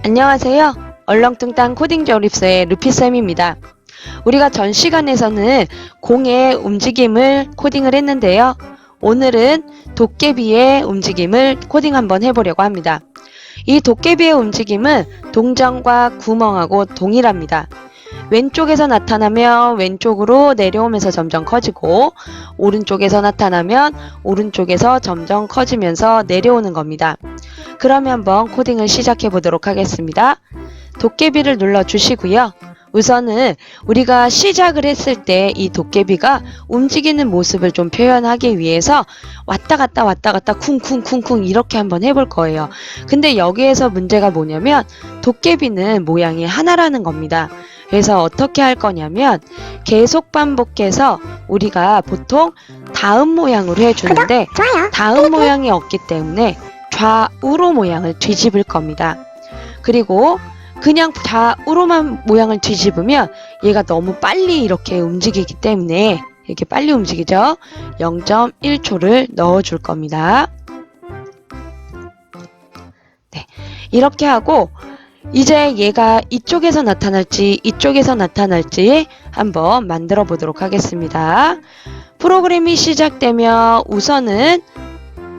안녕하세요. 얼렁뚱땅 코딩 조립서의 루피쌤입니다. 우리가 전 시간에서는 공의 움직임을 코딩을 했는데요. 오늘은 도깨비의 움직임을 코딩 한번 해보려고 합니다. 이 도깨비의 움직임은 동전과 구멍하고 동일합니다. 왼쪽에서 나타나면 왼쪽으로 내려오면서 점점 커지고, 오른쪽에서 나타나면 오른쪽에서 점점 커지면서 내려오는 겁니다. 그러면 한번 코딩을 시작해 보도록 하겠습니다. 도깨비를 눌러 주시고요. 우선은 우리가 시작을 했을 때 이 도깨비가 움직이는 모습을 좀 표현하기 위해서 왔다 갔다 쿵쿵쿵쿵 이렇게 한번 해볼 거예요. 근데 여기에서 문제가 뭐냐면 도깨비는 모양이 하나라는 겁니다. 그래서 어떻게 할 거냐면 계속 반복해서 우리가 보통 다음 모양으로 해주는데 다음 모양이 없기 때문에 좌우로 모양을 뒤집을 겁니다. 그리고 그냥 좌우로만 모양을 뒤집으면 얘가 너무 빨리 이렇게 움직이기 때문에 이렇게 빨리 움직이죠. 0.1초를 넣어줄 겁니다. 네, 이렇게 하고 이제 얘가 이쪽에서 나타날지 이쪽에서 나타날지 한번 만들어 보도록 하겠습니다. 프로그램이 시작되면 우선은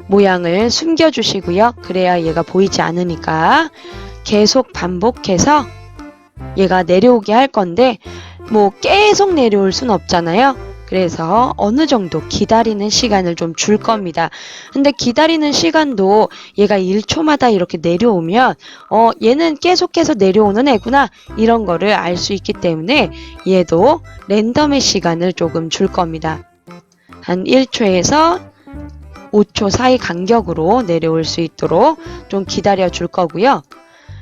모양을 숨겨 주시고요. 그래야 얘가 보이지 않으니까 계속 반복해서 얘가 내려오게 할 건데 뭐 계속 내려올 순 없잖아요. 그래서 어느 정도 기다리는 시간을 좀 줄 겁니다. 근데 기다리는 시간도 얘가 1초마다 이렇게 내려오면 얘는 계속해서 내려오는 애구나 이런 거를 알 수 있기 때문에 얘도 랜덤의 시간을 조금 줄 겁니다. 한 1초에서 5초 사이 간격으로 내려올 수 있도록 좀 기다려 줄 거고요.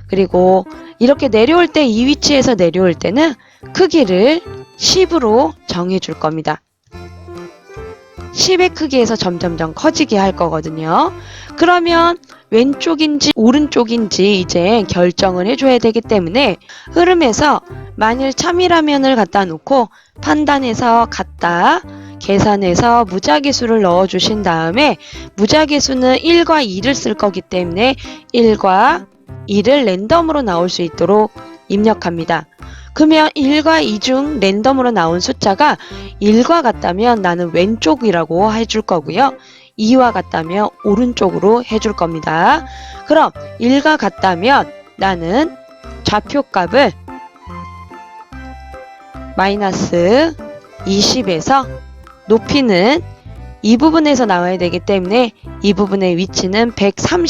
그리고 이렇게 내려올 때 이 위치에서 내려올 때는 크기를 10으로 정해 줄 겁니다. 10의 크기에서 점점점 커지게 할 거거든요. 그러면 왼쪽인지 오른쪽인지 이제 결정을 해줘야 되기 때문에 흐름에서 만일 참이라면을 갖다 놓고 판단해서 같다, 계산해서 무작위수를 넣어주신 다음에 무작위수는 1과 2를 쓸 거기 때문에 1과 2를 랜덤으로 나올 수 있도록 입력합니다. 그러면 1과 2 중 랜덤으로 나온 숫자가 1과 같다면 나는 왼쪽이라고 해줄 거고요. 2와 같다면 오른쪽으로 해줄 겁니다. 그럼 1과 같다면 나는 좌표값을 마이너스 20에서 높이는 이 부분에서 나와야 되기 때문에 이 부분의 위치는 103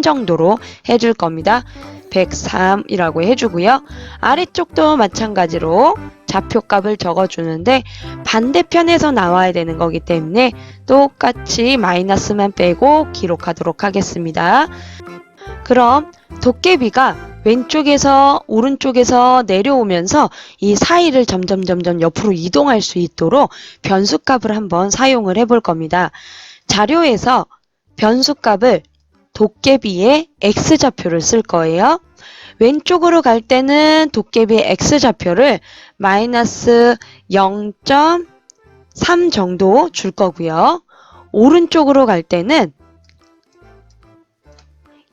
정도로 해줄 겁니다. 103이라고 해주고요. 아래쪽도 마찬가지로 좌표값을 적어주는데 반대편에서 나와야 되는 거기 때문에 똑같이 마이너스만 빼고 기록하도록 하겠습니다. 그럼 도깨비가 왼쪽에서 오른쪽에서 내려오면서 이 사이를 점점 옆으로 이동할 수 있도록 변수값을 한번 사용을 해볼 겁니다. 자료에서 변수값을 도깨비의 x좌표를 쓸 거예요. 왼쪽으로 갈 때는 도깨비의 x좌표를 마이너스 0.3 정도 줄 거고요. 오른쪽으로 갈 때는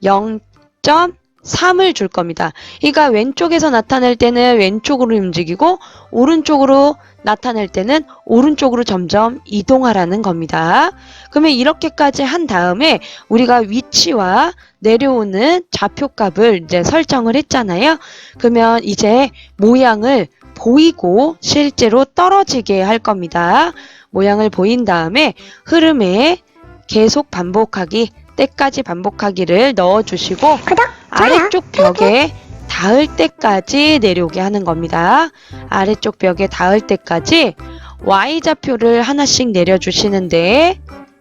0.3을 줄 겁니다. 그러니까 왼쪽에서 나타낼 때는 왼쪽으로 움직이고 오른쪽으로 나타낼 때는 오른쪽으로 점점 이동하라는 겁니다. 그러면 이렇게까지 한 다음에 우리가 위치와 내려오는 좌표값을 이제 설정을 했잖아요. 그러면 이제 모양을 보이고 실제로 떨어지게 할 겁니다. 모양을 보인 다음에 흐름에 계속 반복하기 때까지 반복하기를 넣어주시고 아래쪽 벽에 닿을 때까지 내려오게 하는 겁니다. 아래쪽 벽에 닿을 때까지 Y좌표를 하나씩 내려주시는데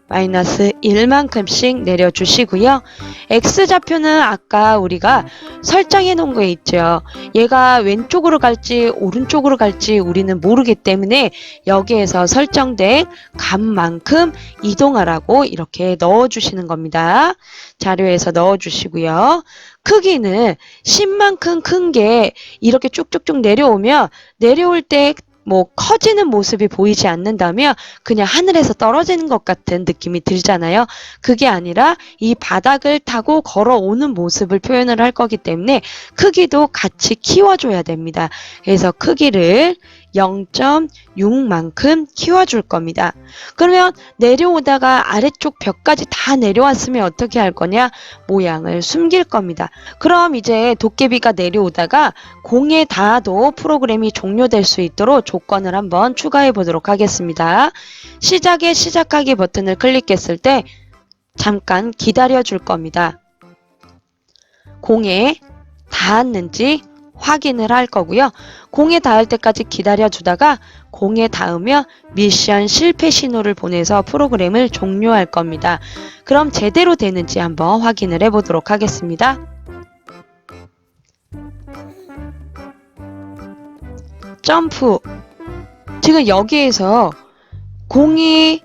마이너스 1만큼씩 내려주시고요. X좌표는 아까 우리가 설정해 놓은 거 있죠. 얘가 왼쪽으로 갈지 오른쪽으로 갈지 우리는 모르기 때문에 여기에서 설정된 값만큼 이동하라고 이렇게 넣어주시는 겁니다. 자료에서 넣어주시고요. 크기는 10만큼 큰 게 이렇게 쭉쭉쭉 내려오면 내려올 때 뭐 커지는 모습이 보이지 않는다면 그냥 하늘에서 떨어지는 것 같은 느낌이 들잖아요. 그게 아니라 이 바닥을 타고 걸어오는 모습을 표현을 할 거기 때문에 크기도 같이 키워줘야 됩니다. 그래서 크기를 0.6만큼 키워줄 겁니다. 그러면 내려오다가 아래쪽 벽까지 다 내려왔으면 어떻게 할 거냐? 모양을 숨길 겁니다. 그럼 이제 도깨비가 내려오다가 공에 닿아도 프로그램이 종료될 수 있도록 조건을 한번 추가해 보도록 하겠습니다. 시작의 시작하기 버튼을 클릭했을 때 잠깐 기다려 줄 겁니다. 공에 닿았는지 확인을 할 거고요. 공에 닿을 때까지 기다려 주다가 공에 닿으면 미션 실패 신호를 보내서 프로그램을 종료할 겁니다. 그럼 제대로 되는지 한번 확인을 해 보도록 하겠습니다. 점프. 지금 여기에서 공이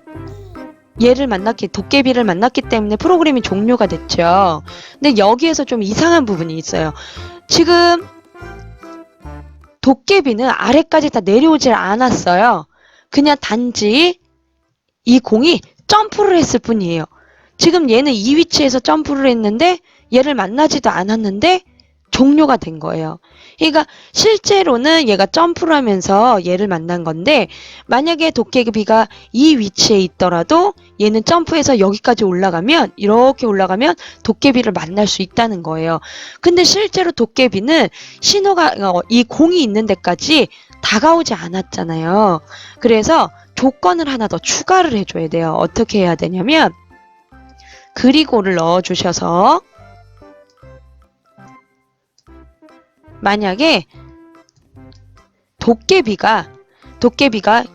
얘를 만났기, 도깨비를 만났기 때문에 프로그램이 종료가 됐죠. 근데 여기에서 좀 이상한 부분이 있어요. 지금 도깨비는 아래까지 다 내려오질 않았어요. 그냥 단지 이 공이 점프를 했을 뿐이에요. 지금 얘는 이 위치에서 점프를 했는데 얘를 만나지도 않았는데 종료가 된 거예요. 그러니까 실제로는 얘가 점프를 하면서 얘를 만난 건데 만약에 도깨비가 이 위치에 있더라도 얘는 점프해서 여기까지 올라가면 이렇게 올라가면 도깨비를 만날 수 있다는 거예요. 근데 실제로 도깨비는 신호가 이 공이 있는 데까지 다가오지 않았잖아요. 그래서 조건을 하나 더 추가를 해줘야 돼요. 어떻게 해야 되냐면 그리고를 넣어주셔서 만약에 도깨비가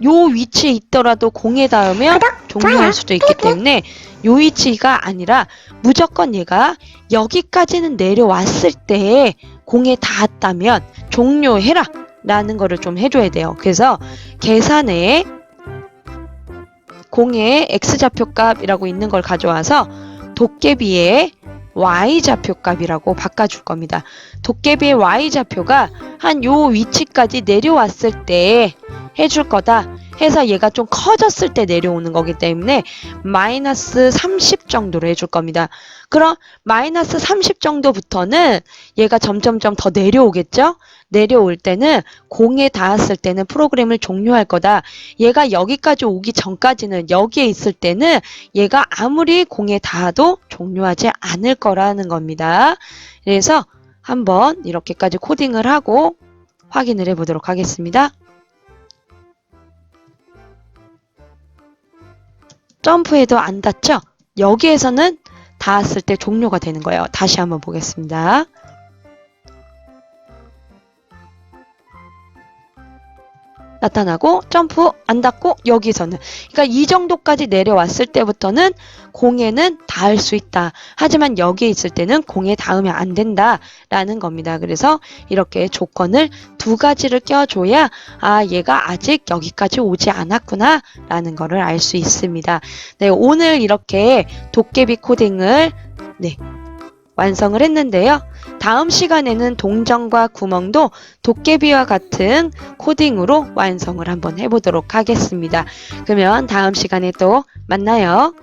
요 위치에 있더라도 공에 닿으면 종료할 수도 있기 때문에 요 위치가 아니라 무조건 얘가 여기까지는 내려왔을 때 공에 닿았다면 종료해라 라는 거를 좀 해줘야 돼요. 그래서 계산에 공의 X좌표값이라고 있는 걸 가져와서 도깨비의 Y좌표값이라고 바꿔줄 겁니다. 도깨비의 Y좌표가 한 요 위치까지 내려왔을 때 해줄 거다 해서 얘가 좀 커졌을 때 내려오는 거기 때문에 마이너스 30 정도로 해줄 겁니다. 그럼 마이너스 30 정도부터는 얘가 점점점 더 내려오겠죠? 내려올 때는 공에 닿았을 때는 프로그램을 종료할 거다. 얘가 여기까지 오기 전까지는 여기에 있을 때는 얘가 아무리 공에 닿아도 종료하지 않을 거라는 겁니다. 그래서 한번 이렇게까지 코딩을 하고 확인을 해 보도록 하겠습니다. 점프해도 안 닿죠? 여기에서는 닿았을 때 종료가 되는 거예요. 다시 한번 보겠습니다. 나타나고 점프 안 닿고 여기서는 그러니까 이 정도까지 내려왔을 때부터는 공에는 닿을 수 있다. 하지만 여기에 있을 때는 공에 닿으면 안 된다 라는 겁니다. 그래서 이렇게 조건을 두 가지를 껴줘야 아 얘가 아직 여기까지 오지 않았구나 라는 거를 알 수 있습니다. 네, 오늘 이렇게 도깨비 코딩을 완성을 했는데요. 다음 시간에는 동전과 구멍도 도깨비와 같은 코딩으로 완성을 한번 해보도록 하겠습니다. 그러면 다음 시간에 또 만나요.